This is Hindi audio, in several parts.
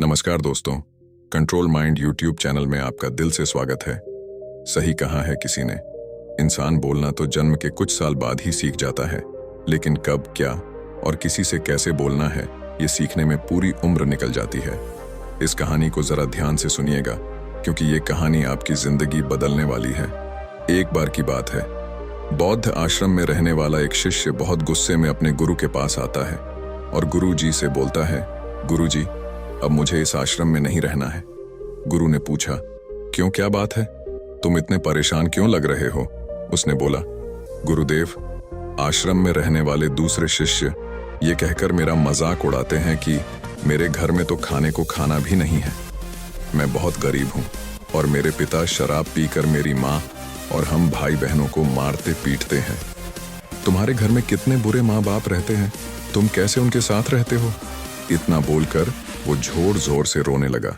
नमस्कार दोस्तों, कंट्रोल माइंड यूट्यूब चैनल में आपका दिल से स्वागत है। सही कहा है किसी ने, इंसान बोलना तो जन्म के कुछ साल बाद ही सीख जाता है, लेकिन कब, क्या और किसी से कैसे बोलना है, ये सीखने में पूरी उम्र निकल जाती है। इस कहानी को जरा ध्यान से सुनिएगा, क्योंकि ये कहानी आपकी जिंदगी बदलने वाली है। एक बार की बात है, बौद्ध आश्रम में रहने वाला एक शिष्य बहुत गुस्से में अपने गुरु के पास आता है और गुरु जी से बोलता है, गुरु जी, अब मुझे इस आश्रम में नहीं रहना है। गुरु ने पूछा, क्यों, क्या बात है, तुम इतने परेशान क्यों लग रहे हो? उसने बोला, गुरुदेव, आश्रम में रहने वाले दूसरे शिष्य ये कहकर मेरा मजाक उड़ाते हैं कि मेरे घर में तो खाने को खाना भी नहीं है। मैं बहुत गरीब हूँ और मेरे पिता शराब पीकर मेरी माँ और हम भाई बहनों को मारते पीटते हैं। तुम्हारे घर में कितने बुरे माँ बाप रहते हैं, तुम कैसे उनके साथ रहते हो? इतना बोलकर वो जोर जोर से रोने लगा।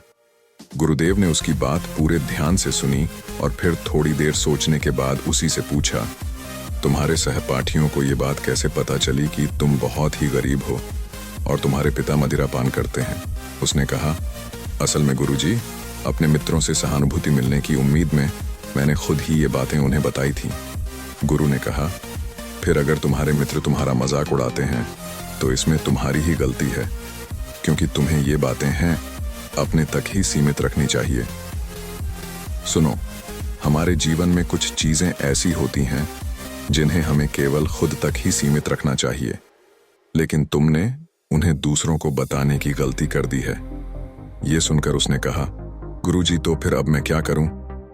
गुरुदेव ने उसकी बात पूरे ध्यान से सुनी और फिर थोड़ी देर सोचने के बाद उसी से पूछा, तुम्हारे सहपाठियों को ये बात कैसे पता चली कि तुम बहुत ही गरीब हो और तुम्हारे पिता मदिरा पान करते हैं? उसने कहा, असल में गुरुजी, अपने मित्रों से सहानुभूति मिलने की उम्मीद में मैंने खुद ही ये बातें उन्हें बताई थी। गुरु ने कहा, फिर अगर तुम्हारे मित्र तुम्हारा मजाक उड़ाते हैं तो इसमें तुम्हारी ही गलती है, क्योंकि तुम्हें ये बातें हैं अपने तक ही सीमित रखनी चाहिए। सुनो, हमारे जीवन में कुछ चीजें ऐसी होती हैं जिन्हें हमें केवल खुद तक ही सीमित रखना चाहिए, लेकिन तुमने उन्हें दूसरों को बताने की गलती कर दी है। ये सुनकर उसने कहा, गुरुजी, तो फिर अब मैं क्या करूं?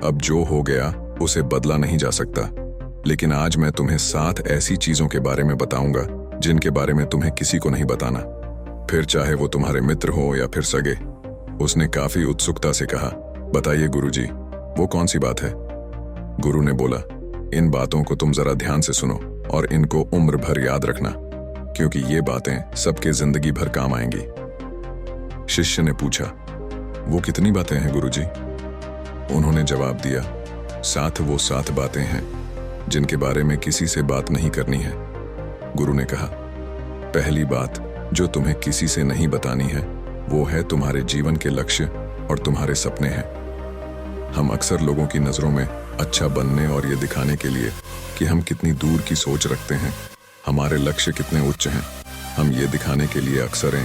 अब जो हो गया उसे बदला नहीं जा सकता, लेकिन आज मैं तुम्हें 7 ऐसी चीजों के बारे में बताऊंगा जिनके बारे में तुम्हें किसी को नहीं बताना, फिर चाहे वो तुम्हारे मित्र हो या फिर सगे। उसने काफी उत्सुकता से कहा, बताइए गुरुजी, वो कौन सी बात है? गुरु ने बोला, इन बातों को तुम जरा ध्यान से सुनो और इनको उम्र भर याद रखना, क्योंकि ये बातें सबके जिंदगी भर काम आएंगी। शिष्य ने पूछा, वो कितनी बातें हैं गुरुजी? उन्होंने जवाब दिया, 7 बातें हैं जिनके बारे में किसी से बात नहीं करनी है। गुरु ने कहा, पहली बात जो तुम्हें किसी से नहीं बतानी है वो है तुम्हारे जीवन के लक्ष्य और तुम्हारे सपने हैं। हम अक्सर लोगों की नजरों में अच्छा बनने और ये दिखाने के लिए कि हम कितनी दूर की सोच रखते हैं, हमारे लक्ष्य कितने उच्च हैं, हम ये दिखाने के लिए अक्सर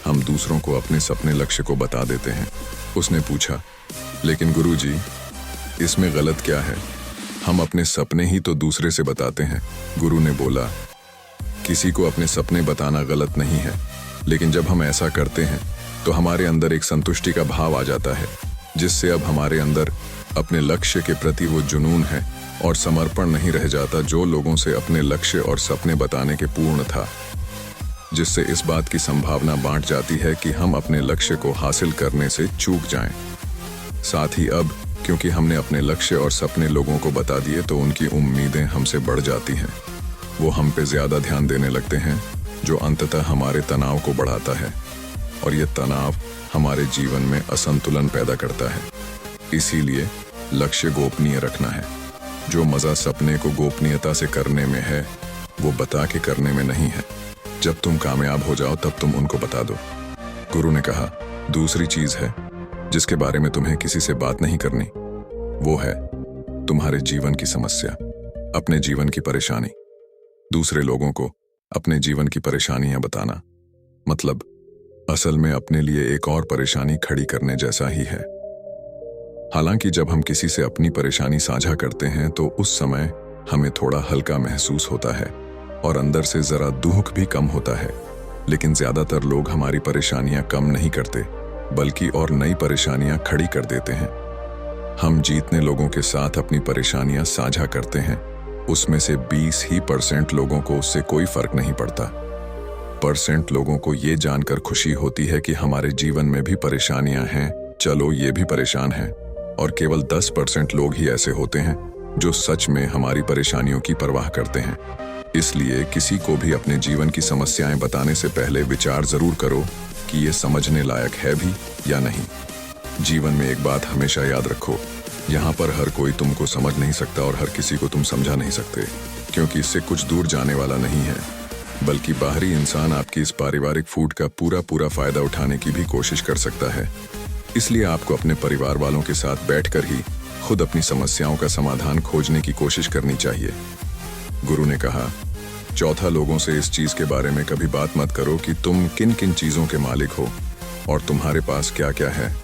हम दूसरों को अपने सपने लक्ष्य को बता देते हैं। उसने पूछा, लेकिन गुरुजी, इसमें गलत क्या है? हम अपने सपने ही तो दूसरे से बताते हैं। गुरु ने बोला, किसी को अपने सपने बताना गलत नहीं है, लेकिन जब हम ऐसा करते हैं तो हमारे अंदर एक संतुष्टि का भाव आ जाता है, जिससे अब हमारे अंदर अपने लक्ष्य के प्रति वो जुनून है और समर्पण नहीं रह जाता जो लोगों से अपने लक्ष्य और सपने बताने के पूर्ण था, जिससे इस बात की संभावना बांट जाती है कि हम अपने लक्ष्य को हासिल करने से चूक जाएं। साथ ही अब क्योंकि हमने अपने लक्ष्य और सपने लोगों को बता दिए तो उनकी उम्मीदें हमसे बढ़ जाती हैं। वो हम पे ज्यादा ध्यान देने लगते हैं, जो अंततः हमारे तनाव को बढ़ाता है, और ये तनाव हमारे जीवन में असंतुलन पैदा करता है। इसीलिए लक्ष्य गोपनीय रखना है। जो मजा सपने को गोपनीयता से करने में है वो बता के करने में नहीं है। जब तुम कामयाब हो जाओ तब तुम उनको बता दो। गुरु ने कहा, दूसरी चीज है जिसके बारे में तुम्हें किसी से बात नहीं करनी, वो है तुम्हारे जीवन की समस्या, अपने जीवन की परेशानी। दूसरे लोगों को अपने जीवन की परेशानियां बताना मतलब असल में अपने लिए एक और परेशानी खड़ी करने जैसा ही है। हालांकि जब हम किसी से अपनी परेशानी साझा करते हैं तो उस समय हमें थोड़ा हल्का महसूस होता है और अंदर से जरा दुख भी कम होता है, लेकिन ज्यादातर लोग हमारी परेशानियां कम नहीं करते, बल्कि और नई परेशानियां खड़ी कर देते हैं। हम जितने लोगों के साथ अपनी परेशानियां साझा करते हैं उसमें से 20% लोगों को उससे कोई फर्क नहीं पड़ता। % लोगों को ये जानकर खुशी होती है कि हमारे जीवन में भी परेशानियां हैं, चलो ये भी परेशान हैं, और केवल 10% लोग ही ऐसे होते हैं जो सच में हमारी परेशानियों की परवाह करते हैं। इसलिए किसी को भी अपने जीवन की समस्याएं बताने से पहले विचार जरूर करो कि ये समझने लायक है भी या नहीं। जीवन में एक बात हमेशा याद रखो, यहाँ पर हर कोई तुमको समझ नहीं सकता और हर किसी को तुम समझा नहीं सकते, क्योंकि इससे कुछ दूर जाने वाला नहीं है। बल्कि बाहरी इंसान आपकी इस पारिवारिक फूट का पूरा फायदा उठाने की भी कोशिश कर सकता है। इसलिए आपको अपने परिवार वालों के साथ बैठकर ही खुद अपनी समस्याओं का समाधान खोजने की कोशिश करनी चाहिए। गुरु ने कहा, चौथा, लोगों से इस चीज के बारे में कभी बात मत करो कि तुम किन किन चीजों के मालिक हो और तुम्हारे पास क्या क्या है।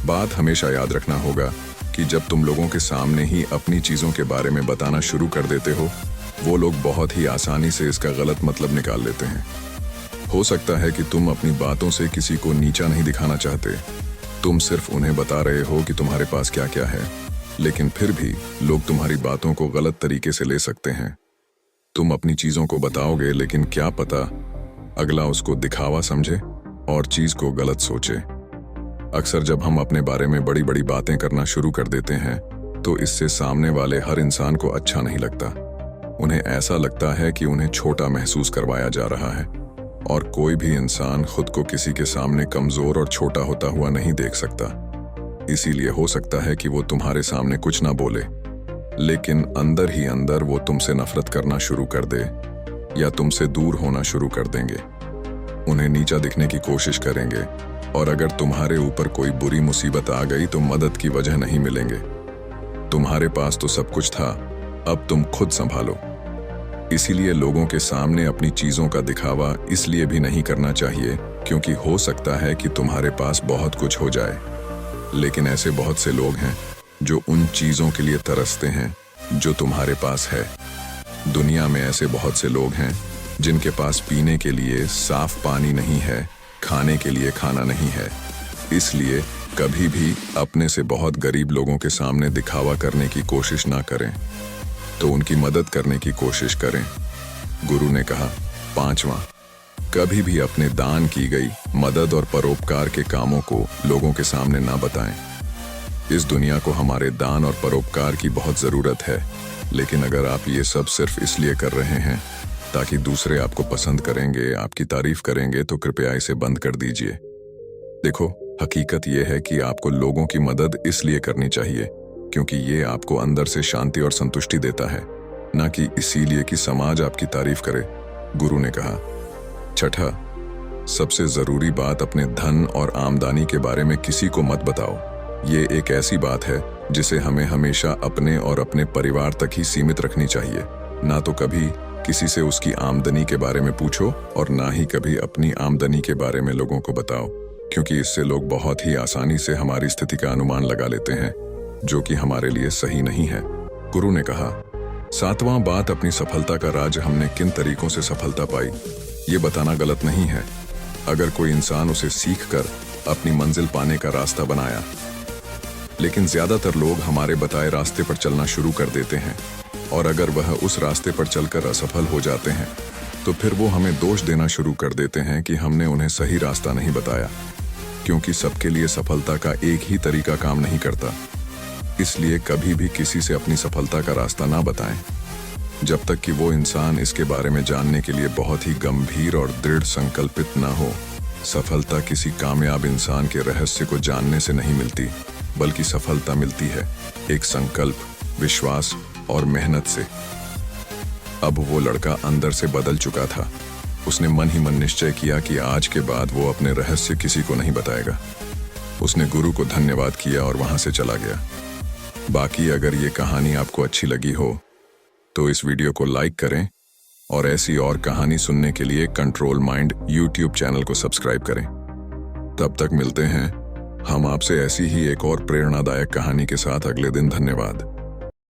बात हमेशा याद रखना होगा कि जब तुम लोगों के सामने ही अपनी चीजों के बारे में बताना शुरू कर देते हो, वो लोग बहुत ही आसानी से इसका गलत मतलब निकाल लेते हैं। हो सकता है कि तुम अपनी बातों से किसी को नीचा नहीं दिखाना चाहते, तुम सिर्फ उन्हें बता रहे हो कि तुम्हारे पास क्या क्या है, लेकिन फिर भी लोग तुम्हारी बातों को गलत तरीके से ले सकते हैं। तुम अपनी चीजों को बताओगे, लेकिन क्या पता अगला उसको दिखावा समझे और चीज को गलत सोचे। अक्सर जब हम अपने बारे में बड़ी बड़ी बातें करना शुरू कर देते हैं तो इससे सामने वाले हर इंसान को अच्छा नहीं लगता। उन्हें ऐसा लगता है कि उन्हें छोटा महसूस करवाया जा रहा है, और कोई भी इंसान खुद को किसी के सामने कमजोर और छोटा होता हुआ नहीं देख सकता। इसीलिए हो सकता है कि वो तुम्हारे सामने कुछ ना बोले, लेकिन अंदर ही अंदर वो तुमसे नफरत करना शुरू कर दे या तुमसे दूर होना शुरू कर देंगे। उन्हें नीचा दिखने की कोशिश करेंगे, और अगर तुम्हारे ऊपर कोई बुरी मुसीबत आ गई तो मदद की वजह नहीं मिलेंगे। तुम्हारे पास तो सब कुछ था, अब तुम खुद संभालो। इसीलिए लोगों के सामने अपनी चीजों का दिखावा इसलिए भी नहीं करना चाहिए क्योंकि हो सकता है कि तुम्हारे पास बहुत कुछ हो जाए, लेकिन ऐसे बहुत से लोग हैं जो उन चीजों के लिए तरसते हैं जो तुम्हारे पास है। दुनिया में ऐसे बहुत से लोग हैं जिनके पास पीने के लिए साफ पानी नहीं है, खाने के लिए खाना नहीं है। इसलिए कभी भी अपने से बहुत गरीब लोगों के सामने दिखावा करने की कोशिश ना करें, तो उनकी मदद करने की कोशिश करें। गुरु ने कहा, पांचवां, कभी भी अपने दान की गई मदद और परोपकार के कामों को लोगों के सामने ना बताएं। इस दुनिया को हमारे दान और परोपकार की बहुत जरूरत है, लेकिन अगर आप ये सब सिर्फ इसलिए कर रहे हैं ताकि दूसरे आपको पसंद करेंगे, आपकी तारीफ करेंगे, तो कृपया इसे बंद कर दीजिए। देखो, हकीकत यह है कि आपको लोगों की मदद इसलिए करनी चाहिए क्योंकि ये आपको अंदर से शांति और संतुष्टि देता है, ना कि इसीलिए कि समाज आपकी तारीफ करे। गुरु ने कहा, छठा, सबसे जरूरी बात, अपने धन और आमदनी के बारे में किसी को मत बताओ। ये एक ऐसी बात है जिसे हमें हमेशा अपने और अपने परिवार तक ही सीमित रखनी चाहिए। ना तो कभी किसी से उसकी आमदनी के बारे में पूछो और ना ही कभी अपनी आमदनी के बारे में लोगों को बताओ, क्योंकि इससे लोग बहुत ही आसानी से हमारी स्थिति का अनुमान लगा लेते हैं, जो कि हमारे लिए सही नहीं है। गुरु ने कहा, सातवां बात, अपनी सफलता का राज, हमने किन तरीकों से सफलता पाई ये बताना गलत नहीं है। अगर कोई इंसान उसे सीख कर अपनी मंजिल पाने का रास्ता बनाया, लेकिन ज्यादातर लोग हमारे बताए रास्ते पर चलना शुरू कर देते हैं, और अगर वह उस रास्ते पर चलकर असफल हो जाते हैं तो फिर वो हमें दोष देना शुरू कर देते हैं कि हमने उन्हें सही रास्ता नहीं बताया, क्योंकि सबके लिए सफलता का एक ही तरीका काम नहीं करता। इसलिए कभी भी किसी से अपनी सफलता का रास्ता ना बताएं जब तक कि वो इंसान इसके बारे में जानने के लिए बहुत ही गंभीर और दृढ़ संकल्पित ना हो। सफलता किसी कामयाब इंसान के रहस्य को जानने से नहीं मिलती, बल्कि सफलता मिलती है एक संकल्प, विश्वास और मेहनत से। अब वो लड़का अंदर से बदल चुका था। उसने मन ही मन निश्चय किया कि आज के बाद वो अपने रहस्य किसी को नहीं बताएगा। उसने गुरु को धन्यवाद किया और वहां से चला गया। बाकी अगर ये कहानी आपको अच्छी लगी हो तो इस वीडियो को लाइक करें, और ऐसी और कहानी सुनने के लिए कंट्रोल माइंड यूट्यूब चैनल को सब्सक्राइब करें। तब तक मिलते हैं हम आपसे ऐसी ही एक और प्रेरणादायक कहानी के साथ अगले दिन। धन्यवाद।